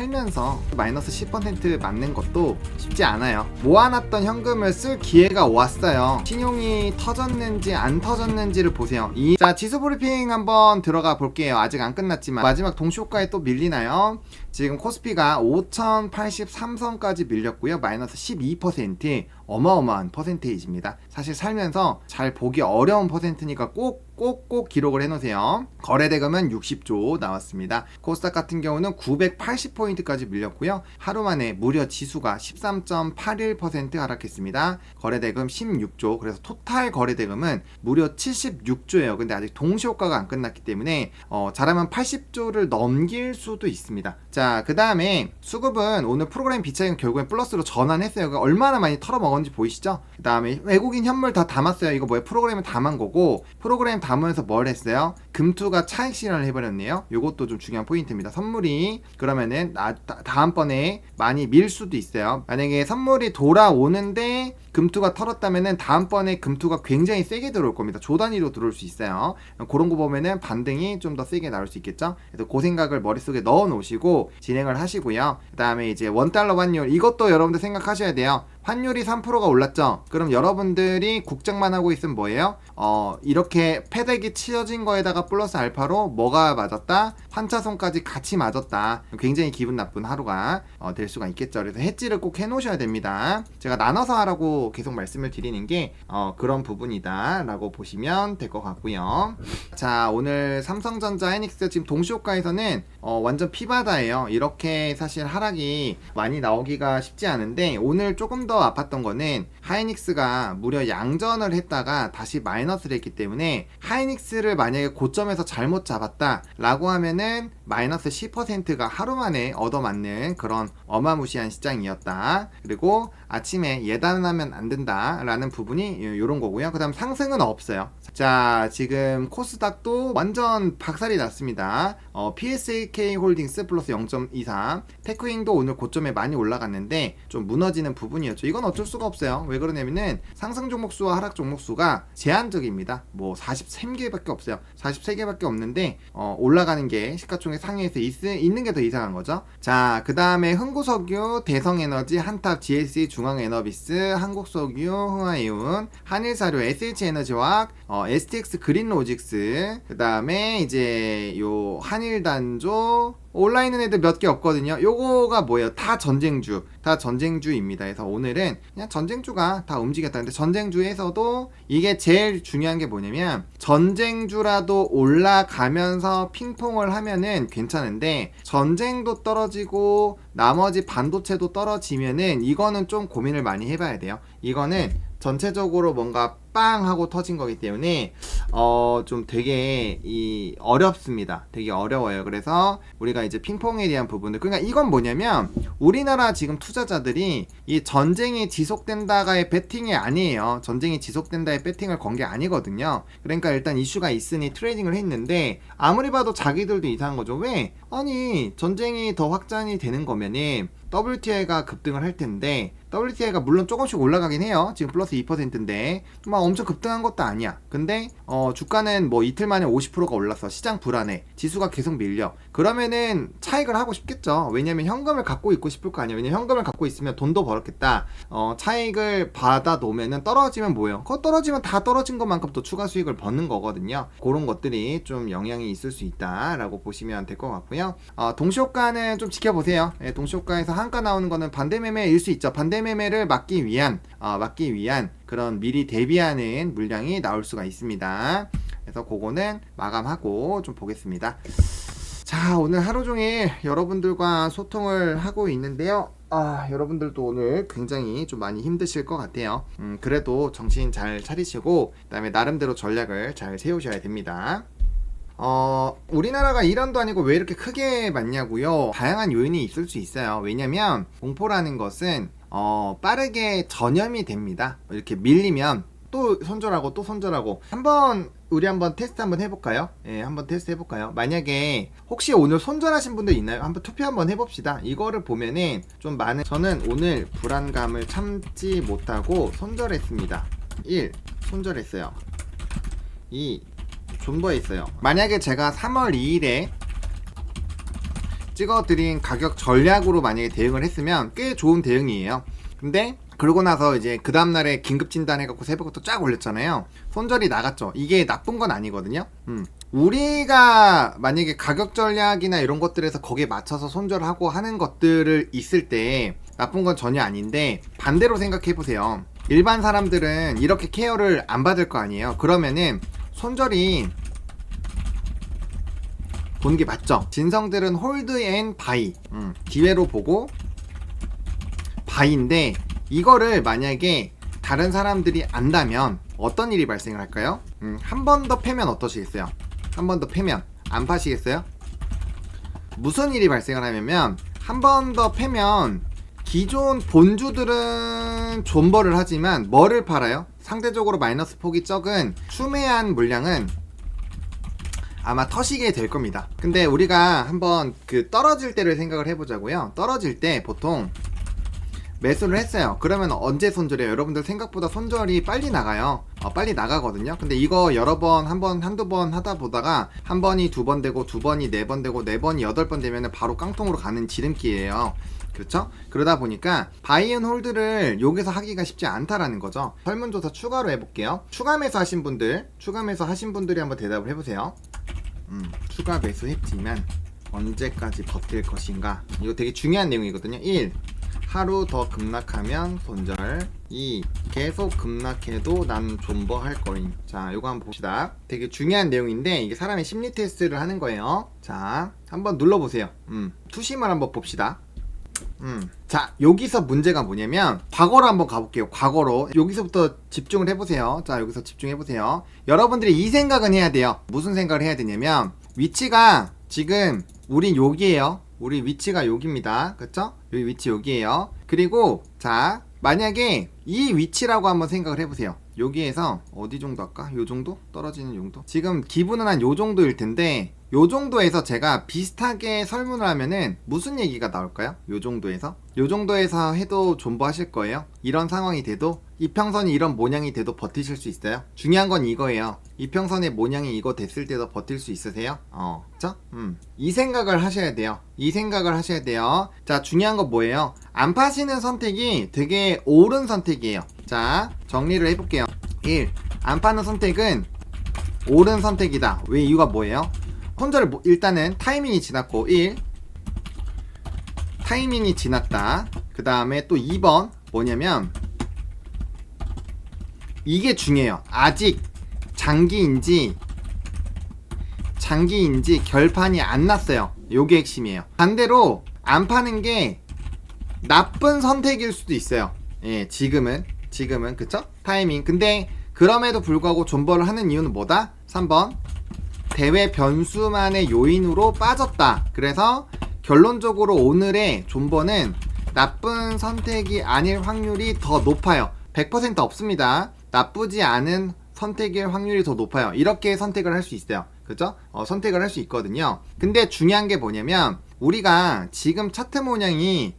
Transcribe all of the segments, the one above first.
살면서 마이너스 10% 맞는 것도 쉽지 않아요. 모아놨던 현금을 쓸 기회가 왔어요. 신용이 터졌는지 안 터졌는지를 보세요. 자, 지수 브리핑 한번 들어가 볼게요. 아직 안 끝났지만 마지막 동시효과에 또 밀리나요? 지금 코스피가 5083선까지 밀렸고요. 마이너스 12%, 어마어마한 퍼센테이지입니다. 사실 살면서 잘 보기 어려운 퍼센트니까 꼭 기록을 해놓으세요. 거래대금은 60조 나왔습니다. 코스닥 같은 경우는 980포인트까지 밀렸고요. 하루 만에 무려 지수가 13.81% 하락했습니다. 거래대금 16조, 그래서 토탈 거래대금은 무려 76조예요. 근데 아직 동시효과가 안 끝났기 때문에 잘하면 80조를 넘길 수도 있습니다. 자, 그 다음에 수급은 오늘 프로그램 비차익은 결국엔 플러스로 전환했어요. 얼마나 많이 털어먹었는지 보이시죠? 그 다음에 외국인 현물 다 담았어요. 이거 뭐예요? 프로그램을 담은 거고, 프로그램 담으면서 뭘 했어요? 금투가 차익 실현을 해버렸네요. 이것도 좀 중요한 포인트입니다. 선물이 그러면은 다음번에 많이 밀 수도 있어요. 만약에 선물이 돌아오는데 금투가 털었다면은 다음번에 금투가 굉장히 세게 들어올 겁니다. 조 단위로 들어올 수 있어요. 그런 거 보면은 반등이 좀 더 세게 나올 수 있겠죠. 그래서 그 생각을 머릿속에 넣어 놓으시고 진행을 하시고요. 그 다음에 이제 원달러 환율, 이것도 여러분들 생각하셔야 돼요. 환율이 3%가 올랐죠? 그럼 여러분들이 국장만 하고 있으면 뭐예요? 이렇게 패대기 치어진 거에다가 플러스 알파로 뭐가 맞았다? 환차손까지 같이 맞았다. 굉장히 기분 나쁜 하루가 될 수가 있겠죠. 그래서 해지를 꼭 해놓으셔야 됩니다. 제가 나눠서 하라고 계속 말씀을 드리는 게 그런 부분이다 라고 보시면 될 것 같고요. 자, 오늘 삼성전자, 하이닉스 지금 동시효과에서는 완전 피바다예요. 이렇게 사실 하락이 많이 나오기가 쉽지 않은데, 오늘 조금 더 아팠던 거는 하이닉스가 무려 양전을 했다가 다시 마이너스를 했기 때문에, 하이닉스를 만약에 고점에서 잘못 잡았다 라고 하면은 마이너스 10%가 하루 만에 얻어맞는 그런 어마무시한 시장이었다. 그리고 아침에 예단하면 안 된다 라는 부분이 이런 거고요. 그 다음 상승은 없어요. 자, 지금 코스닥도 완전 박살이 났습니다. PSAK 홀딩스 플러스 0.23, 테크윙도 오늘 고점에 많이 올라갔는데 좀 무너지는 부분이었죠. 이건 어쩔 수가 없어요. 왜 그러냐면은 상승 종목수와 하락 종목수가 제한적입니다. 뭐 43개밖에 없어요. 43개밖에 없는데 올라가는 게 시가총액 상위에서 있는 게 더 이상한 거죠. 자, 그 다음에 흥구석유, 대성에너지, 한탑, GSE, 중앙에너비스, 한국석유, 흥하이온, 한일사료, SH에너지화학, STX 그린로직스, 그 다음에 이제 요 한일단조, 온라인은 애들 몇 개 없거든요. 요거가 뭐예요? 다 전쟁주입니다. 그래서 오늘은 그냥 전쟁주가 다 움직였다. 근데 전쟁주에서도 이게 제일 중요한 게 뭐냐면, 전쟁주라도 올라가면서 핑퐁을 하면은 괜찮은데, 전쟁도 떨어지고 나머지 반도체도 떨어지면은 이거는 좀 고민을 많이 해봐야 돼요. 이거는 전체적으로 뭔가 빵 하고 터진 거기 때문에 좀 되게 어렵습니다. 되게 어려워요. 그래서 우리가 이제 핑퐁에 대한 부분들, 그러니까 이건 뭐냐면, 우리나라 지금 투자자들이 이 전쟁이 지속된다가의 배팅이 아니에요. 전쟁이 지속된다의 배팅을 건 게 아니거든요. 그러니까 일단 이슈가 있으니 트레이딩을 했는데, 아무리 봐도 자기들도 이상한 거죠. 왜? 아니, 전쟁이 더 확장이 되는 거면은 WTI가 급등을 할 텐데, WTI가 물론 조금씩 올라가긴 해요. 지금 플러스 2%인데 막 엄청 급등한 것도 아니야. 근데 주가는 뭐 이틀 만에 50%가 올랐어. 시장 불안해. 지수가 계속 밀려. 그러면은 차익을 하고 싶겠죠. 왜냐면 현금을 갖고 있고 싶을 거 아니야. 왜냐면 현금을 갖고 있으면 돈도 벌었겠다. 차익을 받아 놓으면은 떨어지면 뭐예요? 그거 떨어지면 다 떨어진 것만큼 또 추가 수익을 버는 거거든요. 그런 것들이 좀 영향이 있을 수 있다라고 보시면 될 것 같고요. 동시효과는 좀 지켜보세요. 동시효과에서 한가 나오는 거는 반대 매매일 수 있죠. 반대 매매를 막기 위한 그런 미리 대비하는 물량이 나올 수가 있습니다. 그래서 그거는 마감하고 좀 보겠습니다. 자, 오늘 하루 종일 여러분들과 소통을 하고 있는데요. 여러분들도 오늘 굉장히 좀 많이 힘드실 것 같아요. 그래도 정신 잘 차리시고, 그 다음에 나름대로 전략을 잘 세우셔야 됩니다. 우리나라가 이란도 아니고 왜 이렇게 크게 맞냐고요? 다양한 요인이 있을 수 있어요. 왜냐면 공포라는 것은 빠르게 전염이 됩니다. 이렇게 밀리면 또 손절하고 우리 한번 테스트 한번 해볼까요? 한번 테스트 해볼까요? 만약에 혹시 오늘 손절하신 분들 있나요? 한번 투표 한번 해봅시다. 이거를 보면은 좀 저는 오늘 불안감을 참지 못하고 손절했습니다. 1. 손절했어요. 2. 존버했어요. 만약에 제가 3월 2일에 찍어드린 가격 전략으로 만약에 대응을 했으면 꽤 좋은 대응이에요. 근데 그러고 나서 이제 그 다음날에 긴급 진단해갖고 새벽부터 쫙 올렸잖아요. 손절이 나갔죠. 이게 나쁜 건 아니거든요. 우리가 만약에 가격 전략이나 이런 것들에서 거기에 맞춰서 손절하고 하는 것들을 있을 때 나쁜 건 전혀 아닌데, 반대로 생각해보세요. 일반 사람들은 이렇게 케어를 안 받을 거 아니에요. 그러면은 손절이 보는 게 맞죠. 진성들은 홀드 앤 바이, 기회로 보고 바이인데, 이거를 만약에 다른 사람들이 안다면 어떤 일이 발생을 할까요? 한 번 더 패면 어떠시겠어요? 한 번 더 패면 안 파시겠어요? 무슨 일이 발생을 하냐면, 한 번 더 패면 기존 본주들은 존버를 하지만 뭐를 팔아요? 상대적으로 마이너스 폭이 적은 추매한 물량은 아마 터시게 될 겁니다. 근데 우리가 한번 그 떨어질 때를 생각을 해보자고요. 떨어질 때 보통 매수를 했어요. 그러면 언제 손절해요? 여러분들 생각보다 손절이 빨리 나가요. 빨리 나가거든요. 근데 이거 여러 번, 한두 번 하다 보다가 한 번이 두 번 되고, 두 번이 네 번 되고, 네 번이 여덟 번 되면 바로 깡통으로 가는 지름길이에요. 그렇죠? 그러다 보니까 바이앤 홀드를 여기서 하기가 쉽지 않다라는 거죠. 설문조사 추가로 해볼게요. 추가 매수 하신 분들이 한번 대답을 해보세요. 추가 매수했지만 언제까지 버틸 것인가? 이거 되게 중요한 내용이거든요. 1. 하루 더 급락하면 손절. 2. 계속 급락해도 난 존버할 거임. 자, 요거 한번 봅시다. 되게 중요한 내용인데 이게 사람의 심리 테스트를 하는 거예요. 자, 한번 눌러보세요. 투심을 한번 봅시다. 자, 여기서 문제가 뭐냐면 과거로 한번 가볼게요. 과거로 여기서부터 집중을 해보세요. 자, 여기서 집중해보세요. 여러분들이 이 생각은 해야 돼요. 무슨 생각을 해야 되냐면, 위치가 지금 우린 여기에요. 우리 위치가 여기입니다. 그쵸? 여기 위치 여기에요. 그리고 자, 만약에 이 위치라고 한번 생각을 해보세요. 여기에서 어디 정도 할까? 요 정도? 떨어지는 정도? 지금 기분은 한 요 정도일 텐데, 요 정도에서 제가 비슷하게 설문을 하면은 무슨 얘기가 나올까요? 요 정도에서 해도 존버하실 거예요? 이런 상황이 돼도, 이평선이 이런 모양이 돼도 버티실 수 있어요? 중요한 건 이거예요. 이평선의 모양이 이거 됐을 때도 버틸 수 있으세요? 그쵸? 이 생각을 하셔야 돼요. 자, 중요한 건 뭐예요? 안 파시는 선택이 되게 옳은 선택이에요. 자, 정리를 해볼게요. 1. 안 파는 선택은 옳은 선택이다. 왜? 이유가 뭐예요? 손절을 일단은 타이밍이 지났고, 1. 타이밍이 지났다. 그 다음에 또 2번 뭐냐면, 이게 중요해요. 아직 장기인지 결판이 안 났어요. 요게 핵심이에요. 반대로 안 파는 게 나쁜 선택일 수도 있어요. 예, 지금은 그쵸? 타이밍. 근데 그럼에도 불구하고 존버를 하는 이유는 뭐다? 3번 대외 변수만의 요인으로 빠졌다. 그래서 결론적으로 오늘의 존버는 나쁜 선택이 아닐 확률이 더 높아요. 100% 없습니다. 나쁘지 않은 선택일 확률이 더 높아요. 이렇게 선택을 할 수 있어요. 그죠? 선택을 할 수 있거든요. 근데 중요한 게 뭐냐면, 우리가 지금 차트 모양이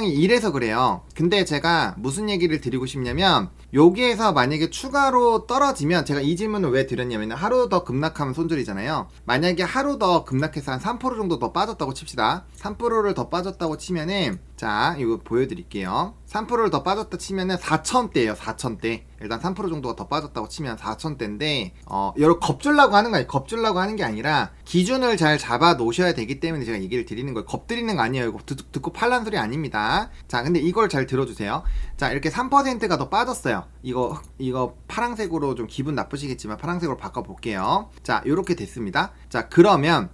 이래서 그래요. 근데 제가 무슨 얘기를 드리고 싶냐면, 여기에서 만약에 추가로 떨어지면, 제가 이 질문을 왜 드렸냐면, 하루 더 급락하면 손절이잖아요. 만약에 하루 더 급락해서 한 3% 정도 더 빠졌다고 칩시다. 3%를 더 빠졌다고 치면은, 자, 이거 보여드릴게요. 3%를 더 빠졌다 치면은 4,000대예요. 4,000대. 일단 3% 정도가 더 빠졌다고 치면 4,000대인데, 여러분 겁주려고 하는 거예요. 겁주려고 하는 게 아니라 기준을 잘 잡아 놓으셔야 되기 때문에 제가 얘기를 드리는 거예요. 겁드리는 거 아니에요. 이거 듣고 팔란 소리 아닙니다. 자, 근데 이걸 잘 들어주세요. 자, 이렇게 3%가 더 빠졌어요. 이거 파란색으로 좀 기분 나쁘시겠지만 파란색으로 바꿔볼게요. 자, 요렇게 됐습니다. 자, 그러면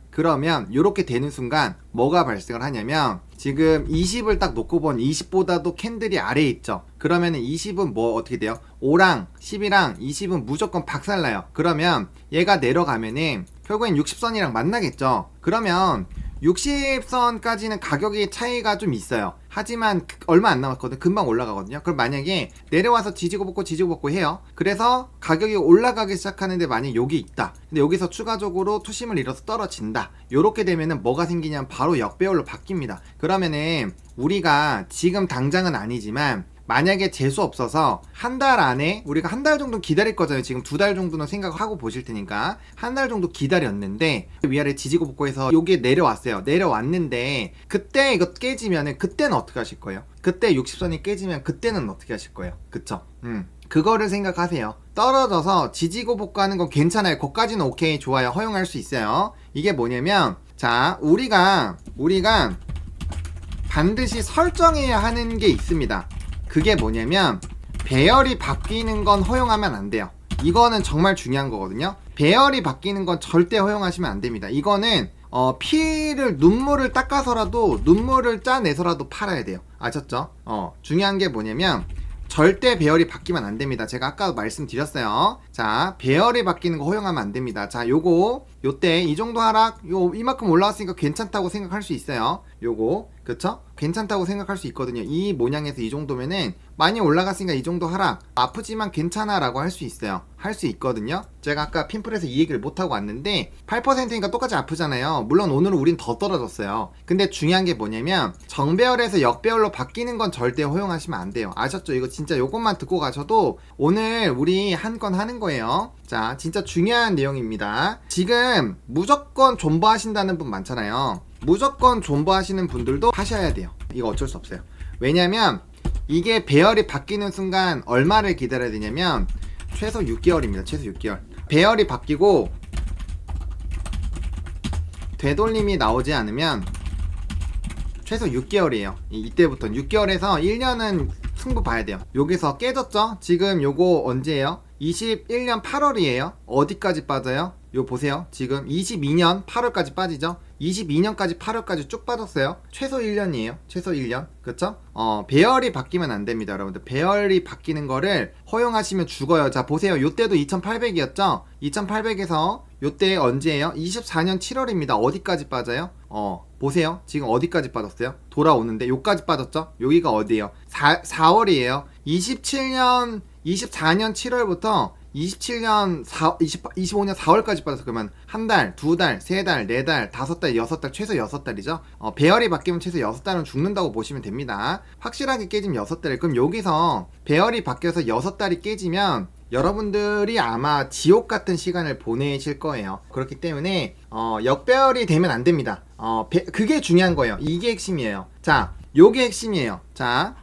요렇게 되는 순간 뭐가 발생을 하냐면, 지금 20을 딱 놓고 본 20보다도 캔들이 아래에 있죠. 그러면은 20은 뭐 어떻게 돼요? 5랑 10이랑 20은 무조건 박살나요. 그러면 얘가 내려가면은 결국엔 60선이랑 만나겠죠. 그러면 60선까지는 가격의 차이가 좀 있어요. 하지만 얼마 안 남았거든. 금방 올라가거든요. 그럼 만약에 내려와서 지지고 볶고 해요. 그래서 가격이 올라가기 시작하는데 만약에 여기 있다. 근데 여기서 추가적으로 투심을 잃어서 떨어진다. 요렇게 되면은 뭐가 생기냐면 바로 역배열로 바뀝니다. 그러면은 우리가 지금 당장은 아니지만 만약에 재수 없어서 한 달 안에 우리가 한 달 정도 기다릴 거잖아요. 지금 2달 정도는 생각하고 보실 테니까 한 달 정도 기다렸는데 위아래 지지고 볶고해서 요게 내려왔어요. 내려왔는데 그때 이거 깨지면은 그때는 어떻게 하실 거예요? 그때 60선이 깨지면 그때는 어떻게 하실 거예요? 그쵸? 그거를 생각하세요. 떨어져서 지지고 볶고하는 건 괜찮아요. 거기까지는 오케이, 좋아요, 허용할 수 있어요. 이게 뭐냐면 자, 우리가 반드시 설정해야 하는 게 있습니다. 그게 뭐냐면 배열이 바뀌는 건 허용하면 안 돼요. 이거는 정말 중요한 거거든요. 배열이 바뀌는 건 절대 허용하시면 안 됩니다. 이거는 피를 눈물을 닦아서라도 눈물을 짜내서라도 팔아야 돼요. 아셨죠? 중요한 게 뭐냐면 절대 배열이 바뀌면 안 됩니다. 제가 아까도 말씀드렸어요. 자, 배열이 바뀌는 거 허용하면 안 됩니다. 자, 요때 이 정도 하락, 이만큼 올라왔으니까 괜찮다고 생각할 수 있어요. 요거, 그쵸? 괜찮다고 생각할 수 있거든요. 이 모양에서 이 정도면은 많이 올라갔으니까 이 정도 하락, 아프지만 괜찮아 라고 할 수 있어요. 할 수 있거든요. 제가 아까 핀풀에서 이 얘기를 못하고 왔는데 8%니까 똑같이 아프잖아요. 물론 오늘은 우린 더 떨어졌어요. 근데 중요한 게 뭐냐면 정배열에서 역배열로 바뀌는 건 절대 허용하시면 안 돼요. 아셨죠? 이거 진짜 요것만 듣고 가셔도 오늘 우리 한 건 하는 거예요. 자, 진짜 중요한 내용입니다. 지금 무조건 존버 하신다는 분 많잖아요. 무조건 존버 하시는 분들도 하셔야 돼요. 이거 어쩔 수 없어요. 왜냐면 이게 배열이 바뀌는 순간 얼마를 기다려야 되냐면 최소 6개월입니다. 최소 6개월. 배열이 바뀌고 되돌림이 나오지 않으면 최소 6개월이에요. 이때부터 6개월에서 1년은 승부 봐야 돼요. 여기서 깨졌죠? 지금 요거 언제예요? 21년 8월이에요. 어디까지 빠져요? 요 보세요. 지금 22년 8월까지 빠지죠? 22년까지 8월까지 쭉 빠졌어요. 최소 1년이에요. 최소 1년. 그쵸? 배열이 바뀌면 안 됩니다, 여러분들. 배열이 바뀌는 거를 허용하시면 죽어요. 자, 보세요. 요때도 2800이었죠? 2800에서 요때 언제예요? 24년 7월입니다. 어디까지 빠져요? 보세요. 지금 어디까지 빠졌어요? 돌아오는데 요까지 빠졌죠? 여기가 어디예요? 4월이에요. 24년 7월부터 25년 4월까지 빠져서 그러면 한 달, 두 달, 세 달, 네 달, 다섯 달, 여섯 달, 최소 6달이죠. 배열이 바뀌면 최소 6달은 죽는다고 보시면 됩니다. 확실하게 깨지면 6달. 그럼 여기서 배열이 바뀌어서 6달이 깨지면 여러분들이 아마 지옥 같은 시간을 보내실 거예요. 그렇기 때문에 역배열이 되면 안 됩니다. 그게 중요한 거예요. 이게 핵심이에요. 자, 요게 핵심이에요. 자,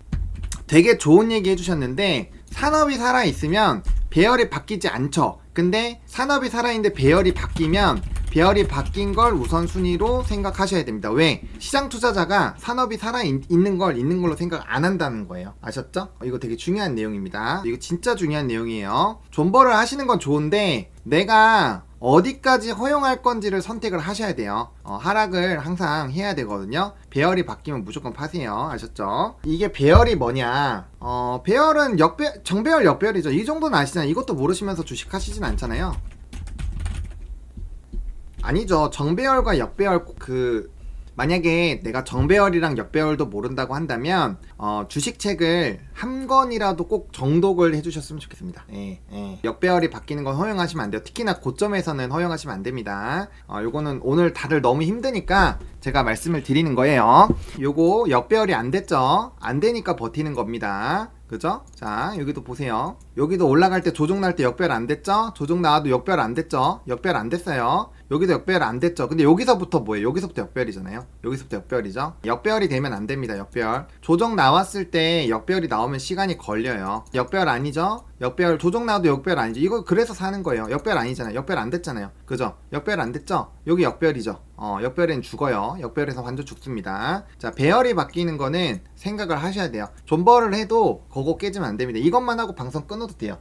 되게 좋은 얘기 해주셨는데 산업이 살아있으면 배열이 바뀌지 않죠. 근데 산업이 살아있는데 배열이 바뀌면 배열이 바뀐 걸 우선순위로 생각하셔야 됩니다. 왜? 시장 투자자가 산업이 살아있는 걸로 생각 안 한다는 거예요. 아셨죠? 이거 되게 중요한 내용입니다. 이거 진짜 중요한 내용이에요. 존버를 하시는 건 좋은데 내가 어디까지 허용할 건지를 선택을 하셔야 돼요. 하락을 항상 해야 되거든요. 배열이 바뀌면 무조건 파세요. 아셨죠? 이게 배열이 뭐냐? 배열은 정배열 역배열이죠. 이 정도는 아시잖아요. 이것도 모르시면서 주식하시진 않잖아요. 아니죠. 정배열과 역배열 만약에 내가 정배열이랑 역배열도 모른다고 한다면 주식책을 한 권이라도 꼭 정독을 해주셨으면 좋겠습니다. 역배열이 바뀌는 건 허용하시면 안 돼요. 특히나 고점에서는 허용하시면 안 됩니다. 요거는 오늘 다들 너무 힘드니까 제가 말씀을 드리는 거예요. 요거 역배열이 안 됐죠? 안 되니까 버티는 겁니다. 그죠? 자, 여기도 보세요. 여기도 올라갈 때 조정 날 때 역배열 안 됐죠? 조정 나와도 역배열 안 됐죠? 역배열 안 됐어요. 여기도 역배열 안 됐죠? 근데 여기서부터 뭐예요? 여기서부터 역배열이잖아요. 여기서부터 역배열이죠? 역배열이 되면 안 됩니다. 역배열. 조정 나왔을 때 역배열이 나오면 시간이 걸려요. 역배열 아니죠? 역배열 조정 나와도 역배열 아니죠? 이거 그래서 사는 거예요. 역배열 아니잖아요. 역배열 안 됐잖아요. 그죠? 역배열 안 됐죠? 여기 역배열이죠? 역배열엔 죽어요. 역배열에서 완전 죽습니다. 자, 배열이 바뀌는 거는 생각을 하셔야 돼요. 존버를 해도 그거 깨지면 안 됩니다. 이것만 하고 방송 끊어도 돼요.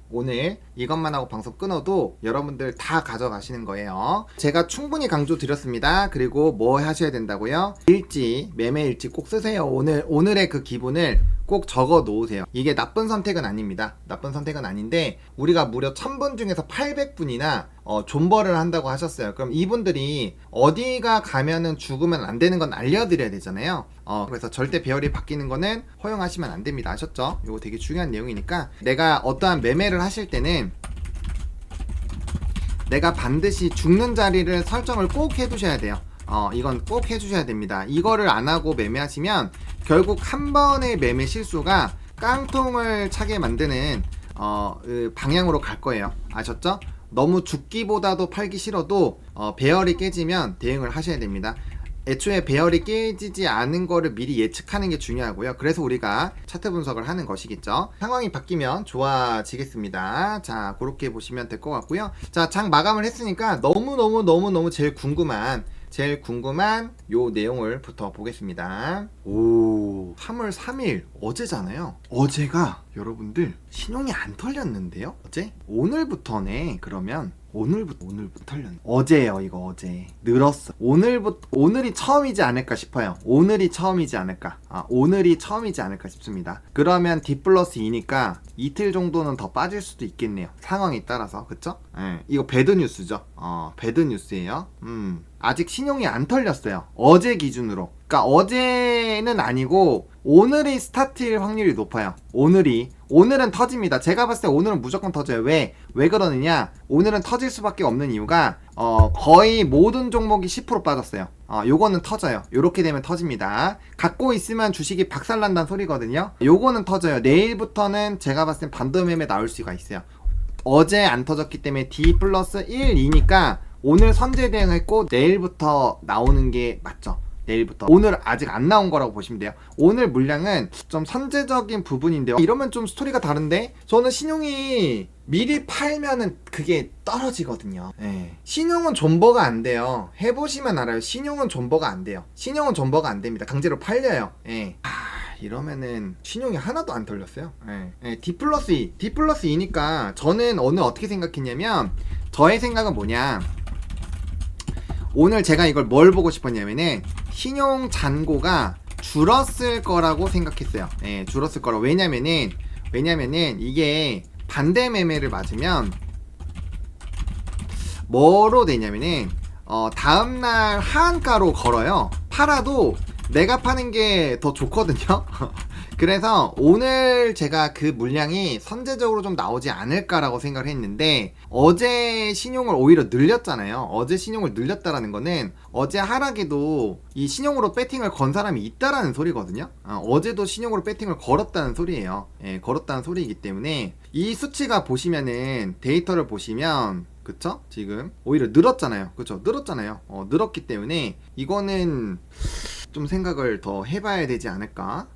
오늘 이것만 하고 방송 끊어도 여러분들 다 가져가시는 거예요. 제가 충분히 강조 드렸습니다. 그리고 뭐 하셔야 된다고요? 일지, 매매 일지 꼭 쓰세요. 오늘의 그 기분을 꼭 적어 놓으세요. 이게 나쁜 선택은 아닙니다. 나쁜 선택은 아닌데 우리가 무려 1000분 중에서 800분이나 존버를 한다고 하셨어요. 그럼 이분들이 어디가 가면은 죽으면 안 되는 건 알려드려야 되잖아요. 그래서 절대 배열이 바뀌는 거는 허용하시면 안 됩니다. 아셨죠? 이거 되게 중요한 내용이니까 내가 어떠한 매매를 하실 때는 내가 반드시 죽는 자리를 설정을 꼭 해두셔야 돼요. 이건 꼭 해주셔야 됩니다. 이거를 안 하고 매매하시면 결국 한 번의 매매 실수가 깡통을 차게 만드는 방향으로 갈 거예요. 아셨죠? 너무 죽기보다도 팔기 싫어도 배열이 깨지면 대응을 하셔야 됩니다. 애초에 배열이 깨지지 않은 거를 미리 예측하는 게 중요하고요. 그래서 우리가 차트 분석을 하는 것이겠죠. 상황이 바뀌면 좋아지겠습니다. 자, 그렇게 보시면 될 것 같고요. 자, 장 마감을 했으니까 너무너무 제일 궁금한 요 내용을부터 보겠습니다. 오, 3월 3일 어제잖아요. 어제가 여러분들 신용이 안 털렸는데요. 어제? 오늘부터네. 그러면 오늘부터 털렸네. 어제예요. 이거 어제 늘었어. 오늘이 처음이지 않을까 싶어요. 오늘이 처음이지 않을까 싶습니다. 그러면 D 플러스 2니까 이틀 정도는 더 빠질 수도 있겠네요. 상황에 따라서. 그쵸? 네, 이거 배드 뉴스죠. 배드 뉴스예요. 아직 신용이 안 털렸어요. 어제 기준으로. 그러니까 어제는 아니고 오늘이 스타트일 확률이 높아요. 오늘은 터집니다. 제가 봤을 때 오늘은 무조건 터져요. 왜 그러느냐? 오늘은 터질 수밖에 없는 이유가 거의 모든 종목이 10% 빠졌어요. 요거는 터져요. 요렇게 되면 터집니다. 갖고 있으면 주식이 박살난다는 소리거든요. 요거는 터져요. 내일부터는 제가 봤을 땐 반도 매매 나올 수가 있어요. 어제 안 터졌기 때문에 D 플러스 1, 2니까 오늘 선제 대응했고 내일부터 나오는 게 맞죠. 내일부터. 오늘 아직 안 나온 거라고 보시면 돼요. 오늘 물량은 좀 선제적인 부분인데요. 이러면 좀 스토리가 다른데, 저는 신용이 미리 팔면은 그게 떨어지거든요. 예. 신용은 존버가 안 돼요. 해보시면 알아요. 신용은 존버가 안 돼요. 신용은 존버가 안 됩니다. 강제로 팔려요. 예. 이러면은 신용이 하나도 안 털렸어요. 예. D 플러스 2니까 저는 오늘 어떻게 생각했냐면, 저의 생각은 뭐냐, 오늘 제가 이걸 뭘 보고 싶었냐면은 신용 잔고가 줄었을 거라고 생각했어요. 예, 줄었을 거라고. 왜냐면은 이게 반대 매매를 맞으면 뭐로 되냐면은 다음날 하한가로 걸어요. 팔아도 내가 파는 게 더 좋거든요. 그래서 오늘 제가 그 물량이 선제적으로 좀 나오지 않을까라고 생각을 했는데, 어제 신용을 오히려 늘렸잖아요. 어제 신용을 늘렸다라는 거는 어제 하락에도 이 신용으로 배팅을 건 사람이 있다라는 소리거든요. 어제도 신용으로 배팅을 걸었다는 소리예요. 예, 걸었다는 소리이기 때문에 이 수치가 보시면은, 데이터를 보시면, 그쵸? 지금 오히려 늘었잖아요. 그쵸? 늘었잖아요. 늘었기 때문에 이거는 좀 생각을 더 해봐야 되지 않을까.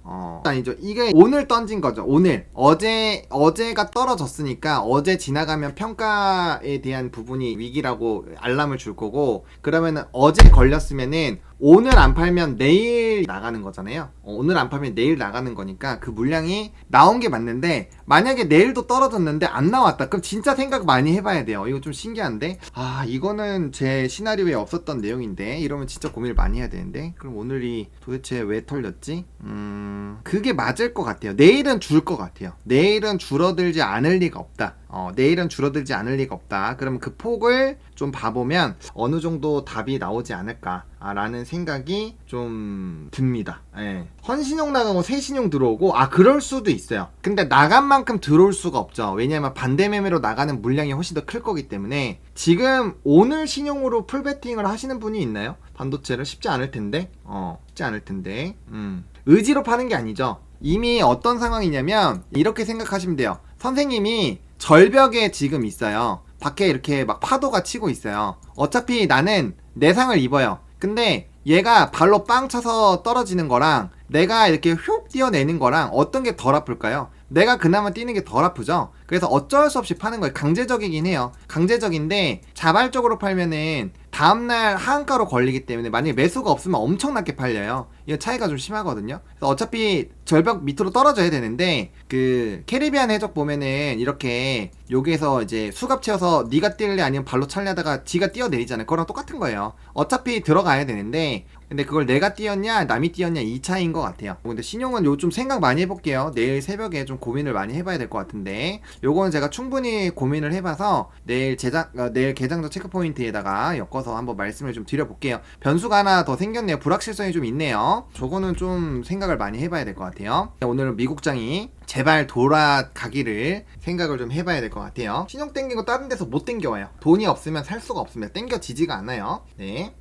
아니죠. 이게 오늘 던진 거죠. 오늘. 어제가 떨어졌으니까 어제 지나가면 평가에 대한 부분이 위기라고 알람을 줄 거고, 그러면은 어제 걸렸으면은 오늘 안 팔면 내일 나가는 거잖아요. 오늘 안 팔면 내일 나가는 거니까 그 물량이 나온 게 맞는데, 만약에 내일도 떨어졌는데 안 나왔다, 그럼 진짜 생각 많이 해봐야 돼요. 이거 좀 신기한데, 이거는 제 시나리오에 없었던 내용인데, 이러면 진짜 고민을 많이 해야 되는데, 그럼 오늘이 도대체 왜 털렸지? 그게 맞을 것 같아요. 내일은 줄 것 같아요. 내일은 줄어들지 않을 리가 없다. 내일은 줄어들지 않을 리가 없다. 그러면 그 폭을 좀 봐보면 어느 정도 답이 나오지 않을까라는 생각이 좀 듭니다. 예. 헌신용 나가고 새신용 들어오고, 그럴 수도 있어요. 근데 나간 만큼 들어올 수가 없죠. 왜냐면 반대 매매로 나가는 물량이 훨씬 더 클 거기 때문에. 지금 오늘 신용으로 풀베팅을 하시는 분이 있나요? 반도체를 쉽지 않을 텐데. 쉽지 않을 텐데. 의지로 파는 게 아니죠. 이미 어떤 상황이냐면 이렇게 생각하시면 돼요. 선생님이 절벽에 지금 있어요. 밖에 이렇게 막 파도가 치고 있어요. 어차피 나는 내상을 입어요. 근데 얘가 발로 빵 차서 떨어지는 거랑 내가 이렇게 휙 뛰어내는 거랑 어떤 게 덜 아플까요? 내가 그나마 뛰는 게 덜 아프죠? 그래서 어쩔 수 없이 파는 거예요. 강제적이긴 해요. 강제적인데 자발적으로 팔면은 다음날 하한가로 걸리기 때문에, 만약에 매수가 없으면 엄청나게 팔려요. 이거 차이가 좀 심하거든요. 그래서 어차피 절벽 밑으로 떨어져야 되는데, 그 캐리비안 해적 보면은 이렇게 여기에서 이제 수갑 채워서 네가 뛸래 아니면 발로 찰래 하다가 지가 뛰어내리잖아요. 그거랑 똑같은 거예요. 어차피 들어가야 되는데, 근데 그걸 내가 뛰었냐 남이 뛰었냐 이 차이인 것 같아요. 근데 신용은 요 좀 생각 많이 해볼게요. 내일 새벽에 좀 고민을 많이 해봐야 될 것 같은데, 요거는 제가 충분히 고민을 해봐서 내일 개장전 체크포인트에다가 엮어서 한번 말씀을 좀 드려볼게요. 변수가 하나 더 생겼네요. 불확실성이 좀 있네요. 저거는 좀 생각을 많이 해봐야 될 것 같아요. 오늘은 미국장이 제발 돌아가기를 생각을 좀 해봐야 될 것 같아요. 신용 땡기고 다른 데서 못 땡겨와요. 돈이 없으면 살 수가 없습니다. 땡겨지지가 않아요. 네.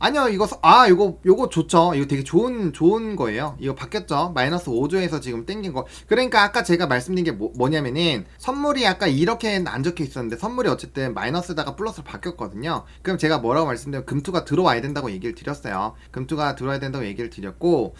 아니요, 요거 좋죠. 이거 되게 좋은 거예요. 이거 바뀌었죠. 마이너스 5조에서 지금 땡긴 거. 그러니까 아까 제가 말씀드린 게 뭐냐면은, 선물이 아까 이렇게 안 적혀 있었는데, 선물이 어쨌든 마이너스다가 플러스로 바뀌었거든요. 그럼 제가 뭐라고 말씀드리면, 금투가 들어와야 된다고 얘기를 드렸어요. 금투가 들어와야 된다고 얘기를 드렸고,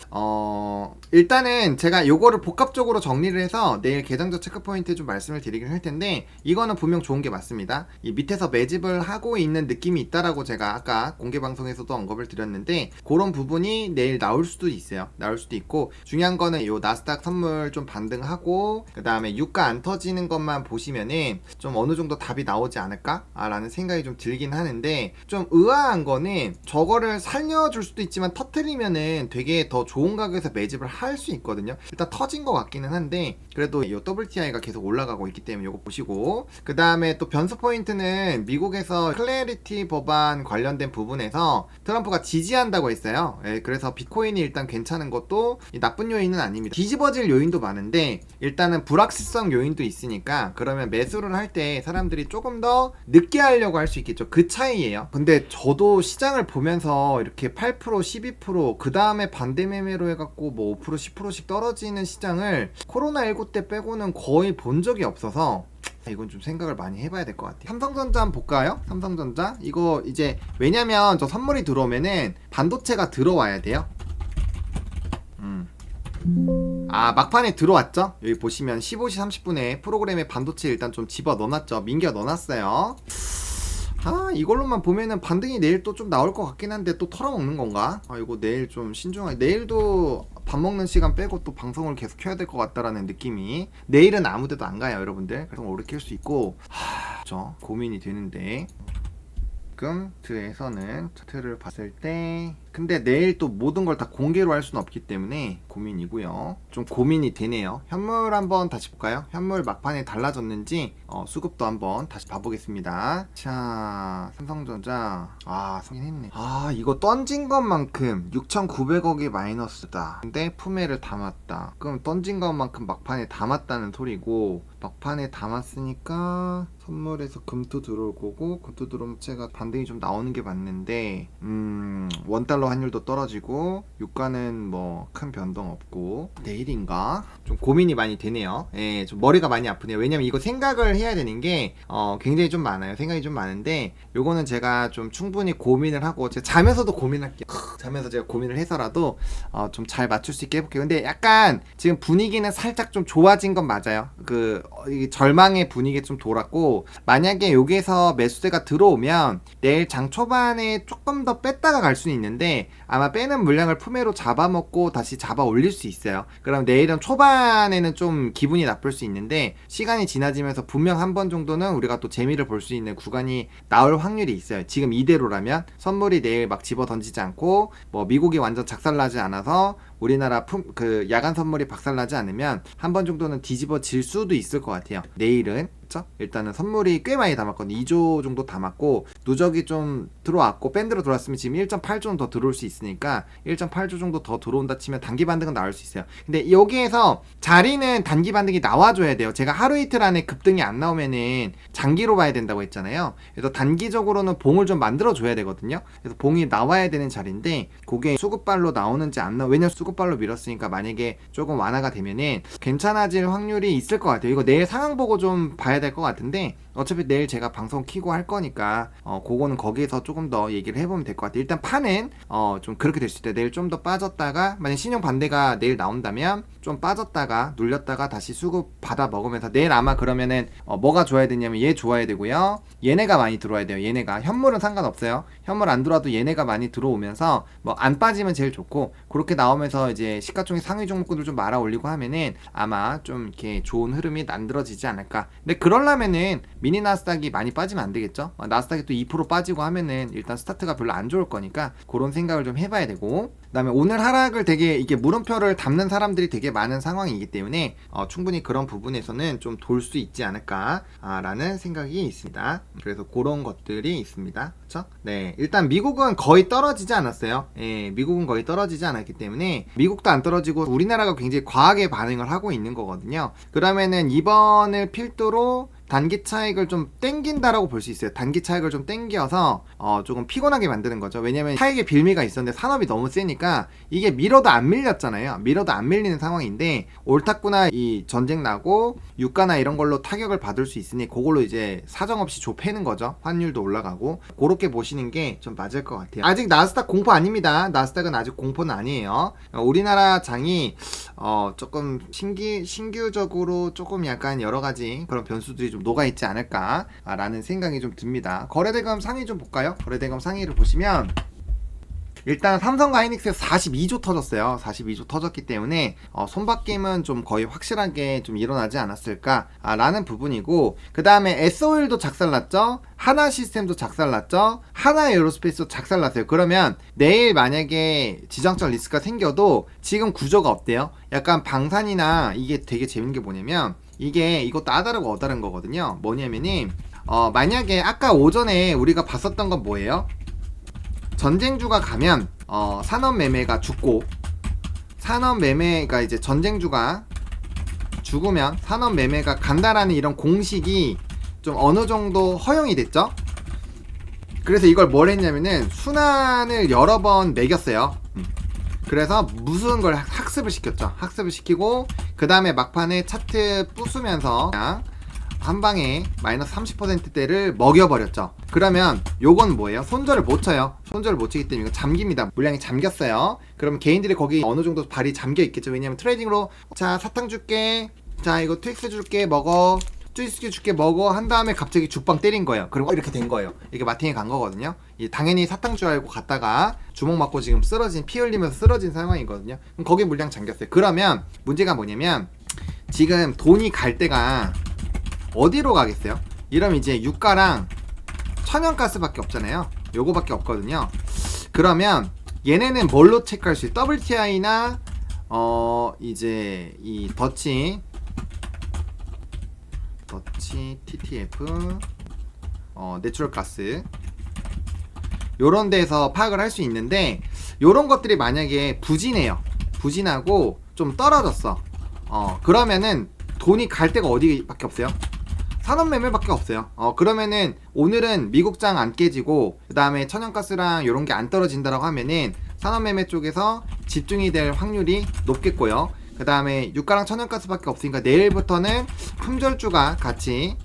일단은 제가 요거를 복합적으로 정리를 해서, 내일 계정적 체크포인트 좀 말씀을 드리긴 할 텐데, 이거는 분명 좋은 게 맞습니다. 이 밑에서 매집을 하고 있는 느낌이 있다라고 제가 아까 공개 방송에서도 언급을 드렸는데, 그런 부분이 내일 나올 수도 있어요. 나올 수도 있고, 중요한 거는 요 나스닥 선물 좀 반등하고, 그 다음에 유가 안 터지는 것만 보시면은 좀 어느 정도 답이 나오지 않을까? 라는 생각이 좀 들긴 하는데, 좀 의아한 거는 저거를 살려줄 수도 있지만 터트리면은 되게 더 좋은 가격에서 매집을 할 수 있거든요. 일단 터진 것 같기는 한데, 그래도 이 WTI가 계속 올라가고 있기 때문에 이거 보시고, 그 다음에 또 변수 포인트는 미국에서 클래리티 법안 관련된 부분에서 트럼프가 지지한다고 했어요. 예, 그래서 비트코인이 일단 괜찮은 것도 나쁜 요인은 아닙니다. 뒤집어질 요인도 많은데, 일단은 불확실성 요인도 있으니까, 그러면 매수를 할 때 사람들이 조금 더 늦게 하려고 할 수 있겠죠. 그 차이예요. 근데 저도 시장을 보면서 이렇게 8% 12% 그 다음에 반대 매매로 해갖고 뭐 5% 10%씩 떨어지는 시장을 코로나19 때 빼고는 거의 본 적이 없어서, 이건 좀 생각을 많이 해봐야 될 것 같아요. 삼성전자 한번 볼까요? 삼성전자 이거 이제, 왜냐면 저 선물이 들어오면은 반도체가 들어와야 돼요. 막판에 들어왔죠? 여기 보시면 15시 30분에 프로그램에 반도체 일단 좀 집어 넣어놨죠. 민겨 넣어놨어요. 이걸로만 보면은 반등이 내일 또 좀 나올 것 같긴 한데, 또 털어먹는 건가? 이거 내일 좀 신중하게, 내일도 밥 먹는 시간 빼고 또 방송을 계속 켜야 될 것 같다라는 느낌이. 내일은 아무 데도 안 가요, 여러분들. 그래서 오래 켤 수 있고, 저 고민이 되는데, 지금에서는 차트를 봤을 때, 근데 내일 또 모든 걸 다 공개로 할 수는 없기 때문에 고민이고요. 좀 고민이 되네요. 현물 한번 다시 볼까요? 현물 막판에 달라졌는지 수급도 한번 다시 봐보겠습니다. 자, 삼성전자 성인 했네. 이거 던진 것만큼 6,900억이 마이너스다. 근데 품에를 담았다. 그럼 던진 것만큼 막판에 담았다는 소리고, 막판에 담았으니까 선물에서 금투 들어올 거고, 금투 들어오면 제가 반등이 좀 나오는 게 맞는데, 원달러 환율도 떨어지고, 유가는 뭐 큰 변동 없고, 내일인가? 좀 고민이 많이 되네요. 예, 좀 머리가 많이 아프네요. 왜냐면 이거 생각을 해야 되는 게 굉장히 좀 많아요. 생각이 좀 많은데, 요거는 제가 좀 충분히 고민을 하고, 제가 자면서도 고민할게요. 자면서 제가 고민을 해서라도 좀 잘 맞출 수 있게 해볼게요. 근데 약간 지금 분위기는 살짝 좀 좋아진 건 맞아요. 이 절망의 분위기 좀 돌았고, 만약에 여기에서 매수세가 들어오면 내일 장 초반에 조금 더 뺐다가 갈 수는 있는데, 아마 빼는 물량을 품에로 잡아먹고 다시 잡아 올릴 수 있어요. 그럼 내일은 초반에는 좀 기분이 나쁠 수 있는데, 시간이 지나지면서 분명 한 번 정도는 우리가 또 재미를 볼 수 있는 구간이 나올 확률이 있어요. 지금 이대로라면 선물이 내일 막 집어 던지지 않고, 뭐 미국이 완전 작살나지 않아서 우리나라 야간 선물이 박살나지 않으면 한 번 정도는 뒤집어질 수도 있을 것 같아요. 내일은 일단은 선물이 꽤 많이 담았거든요. 2조 정도 담았고, 누적이 좀 들어왔고, 밴드로 들어왔으면 지금 1.8조는 더 들어올 수 있으니까 1.8조 정도 더 들어온다 치면 단기 반등은 나올 수 있어요. 근데 여기에서 자리는 단기 반등이 나와줘야 돼요. 제가 하루 이틀 안에 급등이 안 나오면은 장기로 봐야 된다고 했잖아요. 그래서 단기적으로는 봉을 좀 만들어줘야 되거든요. 그래서 봉이 나와야 되는 자리인데, 그게 수급발로 나오는지 안 나오. 왜냐면 수급발로 밀었으니까 만약에 조금 완화가 되면은 괜찮아질 확률이 있을 것 같아요. 이거 내일 상황 보고 좀 봐야 될 것 같은데, 어차피 내일 제가 방송 키고 할 거니까 그거는 거기에서 조금 더 얘기를 해보면 될 것 같아요. 일단 판은 좀 그렇게 될 수 있어요. 내일 좀 더 빠졌다가, 만약 신용 반대가 내일 나온다면 좀 빠졌다가 눌렸다가 다시 수급 받아 먹으면서, 내일 아마 그러면은 뭐가 좋아야 되냐면 얘 좋아야 되고요, 얘네가 많이 들어와야 돼요. 얘네가. 현물은 상관없어요. 현물 안 들어와도 얘네가 많이 들어오면서 뭐 안 빠지면 제일 좋고, 그렇게 나오면서 이제 시가총액 상위 종목군들 좀 말아 올리고 하면은 아마 좀 이렇게 좋은 흐름이 만들어지지 않을까. 근데 그러려면은 미니 나스닥이 많이 빠지면 안 되겠죠. 나스닥이 또 2% 빠지고 하면은 일단 스타트가 별로 안 좋을 거니까 그런 생각을 좀 해봐야 되고, 그다음에 오늘 하락을 되게 이게 물음표를 담는 사람들이 되게 많은 상황이기 때문에 충분히 그런 부분에서는 좀 돌 수 있지 않을까 라는 생각이 있습니다. 그래서 그런 것들이 있습니다. 그렇죠? 네, 일단 미국은 거의 떨어지지 않았어요. 예, 미국은 거의 떨어지지 않았기 때문에, 미국도 안 떨어지고 우리나라가 굉장히 과하게 반응을 하고 있는 거거든요. 그러면은 이번을 필두로 단기 차익을 좀 땡긴다라고 볼 수 있어요. 단기 차익을 좀 땡겨서 조금 피곤하게 만드는 거죠. 왜냐면 차익의 빌미가 있었는데 산업이 너무 세니까 이게 밀어도 안 밀렸잖아요. 밀어도 안 밀리는 상황인데 옳았구나, 이 전쟁 나고 유가나 이런 걸로 타격을 받을 수 있으니 그걸로 이제 사정없이 좁히는 거죠. 환율도 올라가고. 그렇게 보시는 게 좀 맞을 것 같아요. 아직 나스닥 공포 아닙니다. 나스닥은 아직 공포는 아니에요. 우리나라 장이 조금 신규적으로 조금 약간 여러 가지 그런 변수들이 좀 녹아있지 않을까라는 생각이 좀 듭니다. 거래대금 상위 좀 볼까요? 거래대금 상위를 보시면 일단 삼성과 하이닉스에서 42조 터졌어요. 42조 터졌기 때문에 손바뀜은 좀 거의 확실하게 좀 일어나지 않았을까라는 부분이고, 그 다음에 S-오일도 작살났죠. 하나시스템도 작살났죠. 하나에어로스페이스도 작살났어요. 그러면 내일 만약에 지정적 리스크가 생겨도 지금 구조가 어때요? 약간 방산이나, 이게 되게 재밌는 게 뭐냐면 이것도 아다르고 어다른 거거든요. 뭐냐면은 만약에 아까 오전에 우리가 봤었던 건 뭐예요? 전쟁주가 가면 산업매매가 죽고, 산업매매가 이제 전쟁주가 죽으면 산업매매가 간다라는 이런 공식이 좀 어느 정도 허용이 됐죠. 그래서 이걸 뭘 했냐면은 순환을 여러 번 매겼어요. 그래서 무슨 걸 학습을 시켰죠. 학습을 시키고 그 다음에 막판에 차트 부수면서 그냥 한 방에 마이너스 30%대를 먹여버렸죠. 그러면 요건 뭐예요? 손절을 못 쳐요. 손절을 못 치기 때문에 이거 잠깁니다. 물량이 잠겼어요. 그럼 개인들이 거기 어느 정도 발이 잠겨 있겠죠. 왜냐면 트레이딩으로 자 사탕 줄게, 자 이거 트윅스 줄게 먹어, 트위스키 줄게 먹어 한 다음에 갑자기 죽방 때린 거예요. 그리고 이렇게 된 거예요. 이게 마팅에 간 거거든요. 당연히 사탕 줄 알고 갔다가 주먹 맞고 지금 쓰러진, 피 흘리면서 쓰러진 상황이거든요. 그럼 거기 물량 잠겼어요. 그러면 문제가 뭐냐면 지금 돈이 갈 때가 어디로 가겠어요? 이러면 이제 유가랑 천연가스밖에 없잖아요. 요거밖에 없거든요. 그러면 얘네는 뭘로 체크할 수 있어요? WTI나 이제 이 더치 TTF 내추럴 가스 요런 데서 파악을 할 수 있는데, 요런 것들이 만약에 부진하고 좀 떨어졌어. 그러면은 돈이 갈 데가 어디밖에 없어요? 산업매매밖에 없어요. 그러면은 오늘은 미국장 안 깨지고 그 다음에 천연가스랑 요런 게 안 떨어진다라고 하면은 산업매매 쪽에서 집중이 될 확률이 높겠고요. 그 다음에 유가랑 천연가스밖에 없으니까 내일부터는 품절주가 같이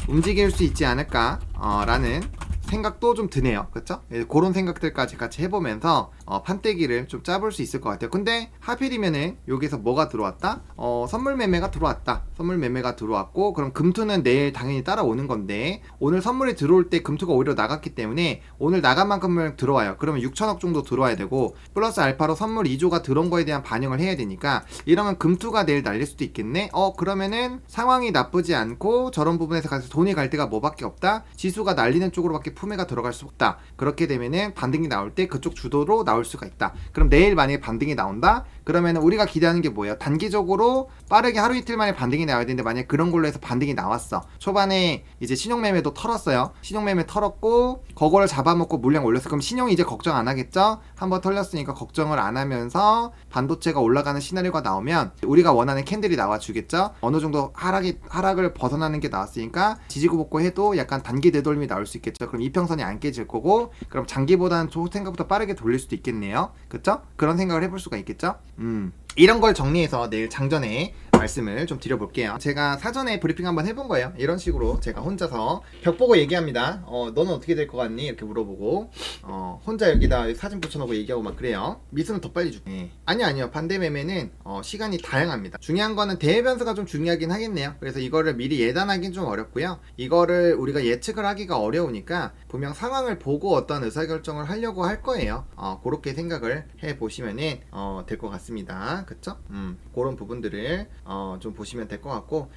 움직일 수 있지 않을까 라는 생각도 좀 드네요. 그쵸? 그런 생각들까지 같이 해보면서 판때기를 좀 짜볼 수 있을 것 같아요. 근데 하필이면은 여기서 뭐가 들어왔다? 선물 매매가 들어왔다. 선물 매매가 들어왔고, 그럼 금투는 내일 당연히 따라오는 건데 오늘 선물이 들어올 때 금투가 오히려 나갔기 때문에 오늘 나간 만큼을 들어와요. 그러면 6천억 정도 들어와야 되고 플러스 알파로 선물 2조가 들어온 거에 대한 반영을 해야 되니까 이러면 금투가 내일 날릴 수도 있겠네. 그러면은 상황이 나쁘지 않고 저런 부분에서 가서 돈이 갈 데가 뭐밖에 없다. 지수가 날리는 쪽으로밖에 품에가 들어갈 수 없다. 그렇게 되면은 반등이 나올 때 그쪽 주도로 나올 수가 있다. 그럼 내일 만약에 반등이 나온다? 그러면 우리가 기대하는 게 뭐예요? 단기적으로 빠르게 하루 이틀 만에 반등이 나와야 되는데 만약에 그런 걸로 해서 반등이 나왔어. 초반에 이제 신용매매도 털었어요. 신용매매 털었고 그거를 잡아먹고 물량 올렸어. 그럼 신용이 이제 걱정 안 하겠죠? 한번 털렸으니까 걱정을 안 하면서 반도체가 올라가는 시나리오가 나오면 우리가 원하는 캔들이 나와주겠죠? 어느 정도 하락을 벗어나는 게 나왔으니까 지지고 볶고 해도 약간 단기 되돌림이 나올 수 있겠죠? 그럼 이평선이 안 깨질 거고, 그럼 장기보다는 생각보다 빠르게 돌릴 수도 있겠네요. 그쵸? 그런 생각을 해볼 수가 있겠죠? 이런 걸 정리해서 내일 장전에 말씀을 좀 드려볼게요. 제가 사전에 브리핑 한번 해본 거예요. 이런 식으로 제가 혼자서 벽 보고 얘기합니다. 너는 어떻게 될 것 같니? 이렇게 물어보고 혼자 여기다 사진 붙여놓고 얘기하고 막 그래요. 미수는 더 빨리 줄게. 아니요. 반대 매매는 시간이 다양합니다. 중요한 거는 대외 변수가 좀 중요하긴 하겠네요. 그래서 이거를 미리 예단하기는 좀 어렵고요. 이거를 우리가 예측을 하기가 어려우니까 분명 상황을 보고 어떤 의사결정을 하려고 할 거예요. 그렇게 생각을 해보시면은 될 것 같습니다. 그쵸? 그런 부분들을 좀 보시면 될 것 같고,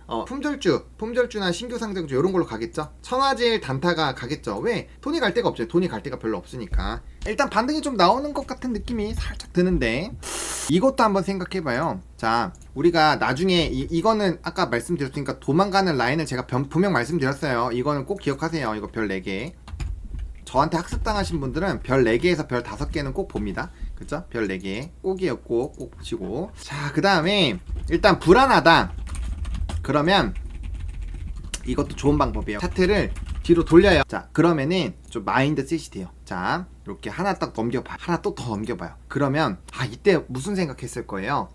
품절주나 신규 상장주 이런 걸로 가겠죠. 청화질 단타가 가겠죠. 왜? 돈이 갈 데가 없죠. 돈이 갈 데가 별로 없으니까. 일단 반등이 좀 나오는 것 같은 느낌이 살짝 드는데 이것도 한번 생각해봐요. 자, 우리가 나중에 이거는 아까 말씀드렸으니까 도망가는 라인을 제가 분명 말씀드렸어요. 이거는 꼭 기억하세요. 이거 별 4개. 저한테 학습당하신 분들은 별 4개에서 별 5개는 꼭 봅니다. 그쵸? 별 4개 꼭이었고 꼭 보시고. 자, 그 다음에 일단 불안하다. 그러면 이것도 좋은 방법이에요. 차트를 뒤로 돌려요. 자, 그러면은 좀 마인드 셋이 돼요. 자, 이렇게 하나 딱 넘겨봐요. 하나 또 더 넘겨봐요. 그러면 이때 무슨 생각했을 거예요?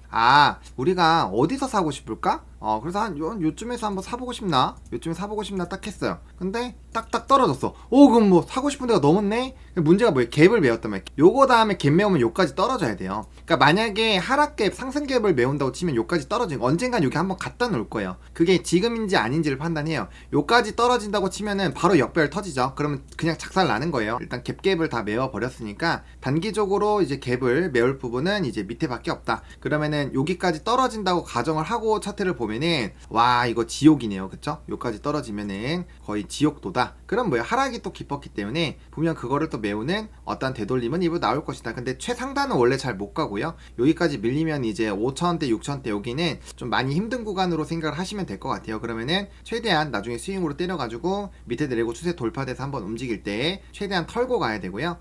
우리가 어디서 사고 싶을까? 그래서 한 요쯤에서 한번 사보고 싶나? 요쯤에 사보고 싶나 딱 했어요. 근데 딱딱 떨어졌어. 그럼 뭐 사고 싶은 데가 넘었네? 문제가 뭐예요? 갭을 메웠단 말이에요. 요거 다음에 갭 메우면 요까지 떨어져야 돼요. 그러니까 만약에 하락갭, 상승갭을 메운다고 치면 요까지 떨어지고 언젠간 여기 한번 갖다 놓을 거예요. 그게 지금인지 아닌지를 판단해요. 요까지 떨어진다고 치면은 바로 역배열 터지죠. 그러면 그냥 작살 나는 거예요. 일단 갭을 다 메워 버렸으니까 단기적으로 이제 갭을 메울 부분은 이제 밑에밖에 없다. 그러면은 여기까지 떨어진다고 가정을 하고 차트를 보면은 와, 이거 지옥이네요. 그쵸? 여기까지 떨어지면은 거의 지옥도다. 그럼 뭐야, 하락이 또 깊었기 때문에 보면 그거를 또 메우는 어떤 되돌림은 이부 나올 것이다. 근데 최상단은 원래 잘 못 가고요. 여기까지 밀리면 이제 5,000원대 6,000원대 여기는 좀 많이 힘든 구간으로 생각을 하시면 될 것 같아요. 그러면은 최대한 나중에 스윙으로 때려가지고 밑에 내리고 추세 돌파돼서 한번 움직일 때 최대한 털고 가야 되고요.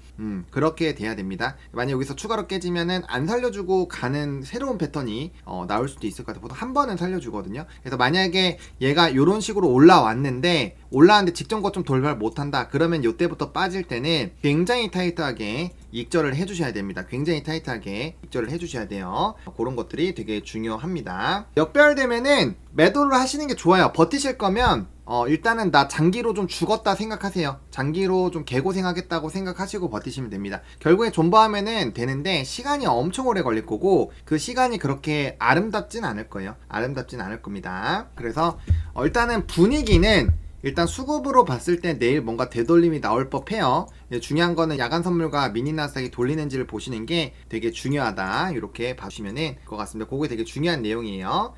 그렇게 돼야 됩니다. 만약 여기서 추가로 깨지면은 안 살려주고 가는 새로운 패턴이 나올 수도 있을 것 같아요. 보통 한 번은 살려주거든요. 그래서 만약에 얘가 이런 식으로 올라왔는데 직전 거 좀 돌발 못한다. 그러면 이때부터 빠질 때는 굉장히 타이트하게 익절을 해주셔야 됩니다. 굉장히 타이트하게 익절을 해주셔야 돼요. 그런 것들이 되게 중요합니다. 역배열되면은 매도를 하시는 게 좋아요. 버티실 거면 일단은 나 장기로 좀 죽었다 생각하세요. 장기로 좀 개고생하겠다고 생각하시고 버티시면 됩니다. 결국에 존버하면은 되는데 시간이 엄청 오래 걸릴 거고 그 시간이 그렇게 아름답진 않을 거예요. 아름답진 않을 겁니다. 그래서 일단은 분위기는 일단 수급으로 봤을 때 내일 뭔가 되돌림이 나올 법해요. 중요한 거는 야간 선물과 미니 나스닥이 돌리는지를 보시는 게 되게 중요하다. 이렇게 봐주시면 될 것 같습니다. 그게 되게 중요한 내용이에요.